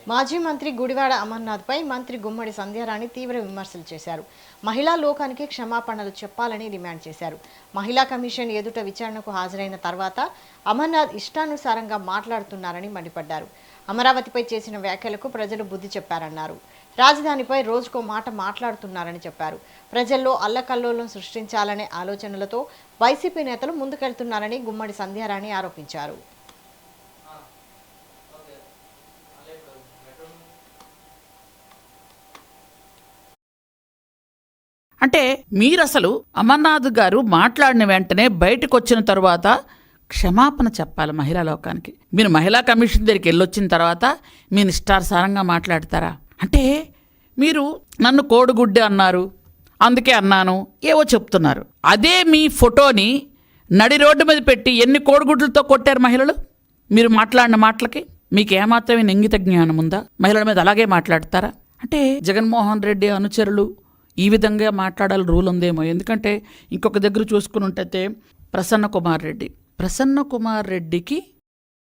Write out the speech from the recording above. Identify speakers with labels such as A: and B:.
A: మాజీ మంత్రి గుడివాడ అమర్నాథ్పై మంత్రి గుమ్మడి సంధ్యారాణి తీవ్ర విమర్శలు చేశారు. మహిళా లోకానికి క్షమాపణలు చెప్పాలని డిమాండ్ చేశారు. మహిళా కమిషన్ ఎదుట విచారణకు హాజరైన తర్వాత అమర్నాథ్ ఇష్టానుసారంగా మాట్లాడుతున్నారని మండిపడ్డారు. అమరావతిపై చేసిన వ్యాఖ్యలకు ప్రజలు బుద్ధి చెప్పారన్నారు. రాజధానిపై రోజుకో మాట మాట్లాడుతున్నారని చెప్పారు. ప్రజల్లో అల్లకల్లోలం సృష్టించాలనే ఆలోచనలతో వైసీపీ నేతలు ముందుకెళ్తున్నారని గుమ్మడి సంధ్యారాణి ఆరోపించారు.
B: అంటే మీరు అసలు అమర్నాథ్ గారు మాట్లాడిన వెంటనే బయటకు వచ్చిన తర్వాత క్షమాపణ చెప్పాలి మహిళా లోకానికి. మీరు మహిళా కమిషన్ దగ్గరికి వెళ్ళొచ్చిన తర్వాత మీరు ఇష్టానుసారంగా మాట్లాడతారా? అంటే మీరు నన్ను కోడిగుడ్డి అన్నారు, అందుకే అన్నాను, ఏవో చెప్తున్నారు. అదే మీ ఫోటోని నడి రోడ్డు మీద పెట్టి ఎన్ని కోడిగుడ్లతో కొట్టారు మహిళలు? మీరు మాట్లాడిన మాటలకి మీకు ఏమాత్రమే ఇంగిత జ్ఞానం ఉందా? మహిళల మీద అలాగే మాట్లాడతారా? అంటే జగన్మోహన్ రెడ్డి అనుచరులు ఈ విధంగా మాట్లాడాలి రూల్ ఉందేమో. ఎందుకంటే ఇంకొక దగ్గర చూసుకుని ఉంటే ప్రసన్న కుమార్ రెడ్డికి